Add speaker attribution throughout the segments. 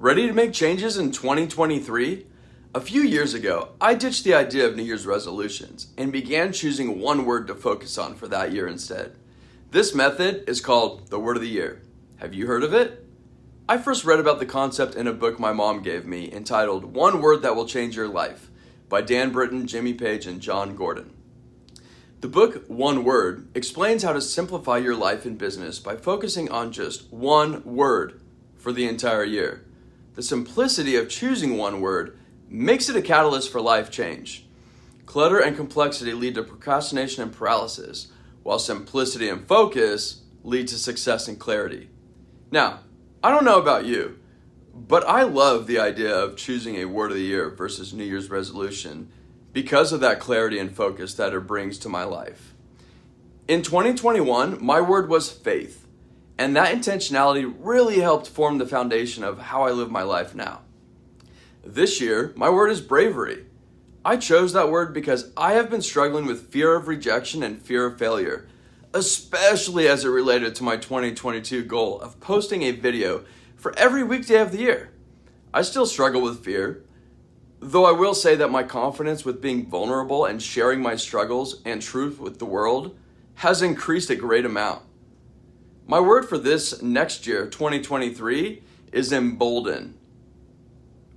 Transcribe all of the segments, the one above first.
Speaker 1: Ready to make changes in 2023? A few years ago, I ditched the idea of New Year's resolutions and began choosing one word to focus on for that year instead. This method is called the Word of the Year. Have you heard of it? I first read about the concept in a book my mom gave me entitled One Word That Will Change Your Life by Dan Britton, Jimmy Page, and Jon Gordon. The book, One Word, explains how to simplify your life and business by focusing on just one word for the entire year. The simplicity of choosing one word makes it a catalyst for life change. Clutter and complexity lead to procrastination and paralysis, while simplicity and focus lead to success and clarity. Now, I don't know about you, but I love the idea of choosing a word of the year versus New Year's resolution because of that clarity and focus that it brings to my life. In 2021, my word was faith, and that intentionality really helped form the foundation of how I live my life now. This year, my word is bravery. I chose that word because I have been struggling with fear of rejection and fear of failure, especially as it related to my 2022 goal of posting a video for every weekday of the year. I still struggle with fear, though I will say that my confidence with being vulnerable and sharing my struggles and truth with the world has increased a great amount. My word for this next year, 2023, is embolden.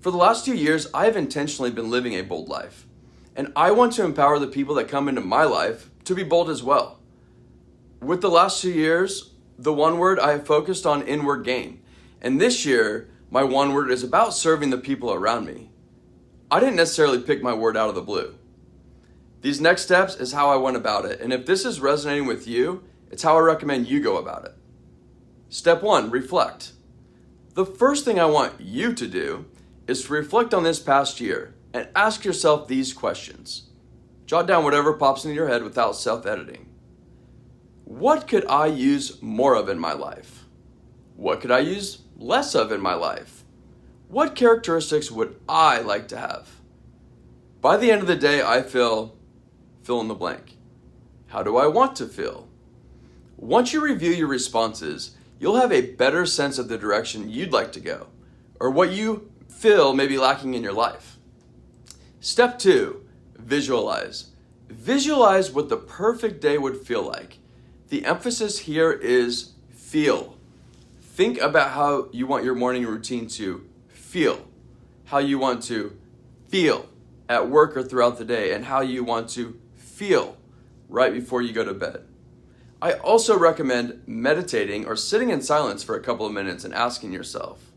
Speaker 1: For the last 2 years, I have intentionally been living a bold life, and I want to empower the people that come into my life to be bold as well. With the last 2 years, the one word I have focused on inward gain, and this year, my one word is about serving the people around me. I didn't necessarily pick my word out of the blue. These next steps is how I went about it, and if this is resonating with you, it's how I recommend you go about it. Step 1, reflect. The first thing I want you to do is to reflect on this past year and ask yourself these questions. Jot down whatever pops into your head without self-editing. What could I use more of in my life? What could I use less of in my life? What characteristics would I like to have? By the end of the day, I fill in the blank. How do I want to feel? Once you review your responses, you'll have a better sense of the direction you'd like to go, or what you feel may be lacking in your life. Step 2, visualize. Visualize what the perfect day would feel like. The emphasis here is feel. Think about how you want your morning routine to feel, how you want to feel at work or throughout the day, and how you want to feel right before you go to bed. I also recommend meditating or sitting in silence for a couple of minutes and asking yourself,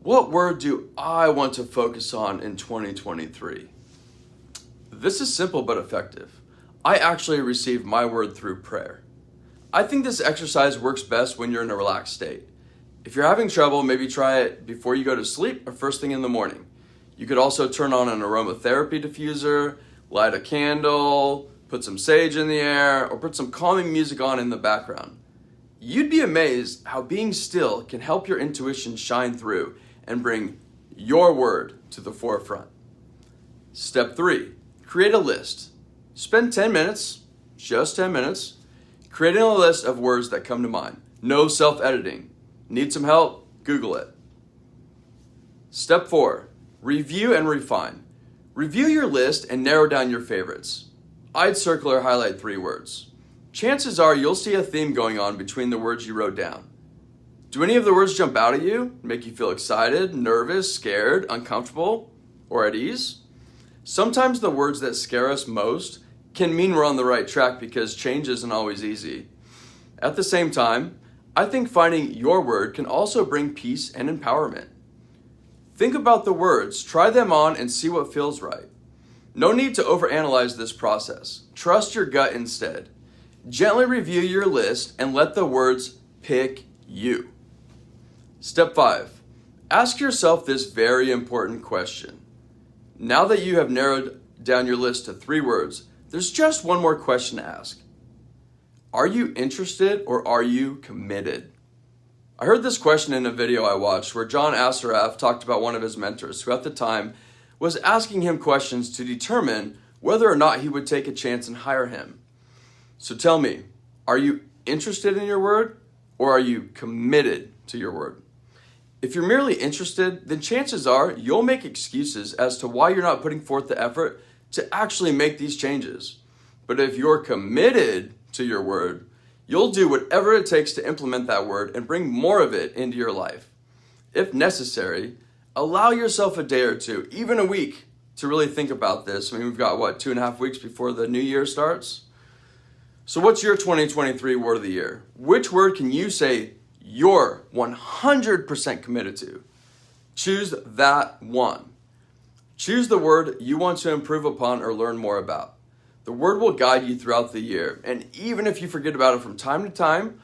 Speaker 1: what word do I want to focus on in 2023? This is simple but effective. I actually received my word through prayer. I think this exercise works best when you're in a relaxed state. If you're having trouble, maybe try it before you go to sleep or first thing in the morning. You could also turn on an aromatherapy diffuser, light a candle, put some sage in the air, or put some calming music on in the background. You'd be amazed how being still can help your intuition shine through and bring your word to the forefront. Step 3, create a list. Spend 10 minutes, just 10 minutes, creating a list of words that come to mind. No self-editing. Need some help? Google it. Step 4, review and refine. Review your list and narrow down your favorites. I'd circle or highlight 3 words. Chances are you'll see a theme going on between the words you wrote down. Do any of the words jump out at you, make you feel excited, nervous, scared, uncomfortable, or at ease? Sometimes the words that scare us most can mean we're on the right track because change isn't always easy. At the same time, I think finding your word can also bring peace and empowerment. Think about the words, try them on, and see what feels right. No need to overanalyze this process. Trust your gut instead. Gently review your list and let the words pick you. Step 5, ask yourself this very important question. Now that you have narrowed down your list to 3 words, there's just one more question to ask. Are you interested or are you committed? I heard this question in a video I watched where John Assaraf talked about one of his mentors who at the time was asking him questions to determine whether or not he would take a chance and hire him. So tell me, are you interested in your word or are you committed to your word. If you're merely interested, then chances are you'll make excuses as to why you're not putting forth the effort to actually make these changes. But if you're committed to your word, you'll do whatever it takes to implement that word and bring more of it into your life. If necessary, allow yourself a day or two, even a week, to really think about this. I mean, we've got, 2.5 weeks before the new year starts? So what's your 2023 word of the year? Which word can you say you're 100% committed to? Choose that one. Choose the word you want to improve upon or learn more about. The word will guide you throughout the year, and even if you forget about it from time to time,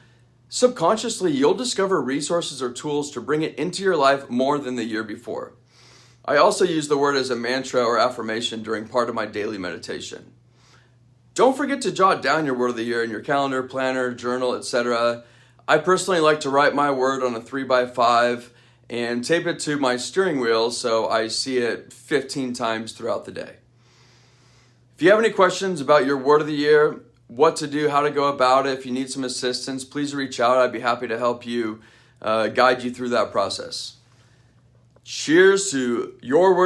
Speaker 1: subconsciously you'll discover resources or tools to bring it into your life more than the year before. I also use the word as a mantra or affirmation during part of my daily meditation. Don't forget to jot down your word of the year in your calendar, planner, journal, etc. I personally like to write my word on a 3x5 and tape it to my steering wheel so I see it 15 times throughout the day. If you have any questions about your word of the year, what to do, how to go about it, if you need some assistance, please reach out. I'd be happy to help you, guide you through that process. Cheers to your word.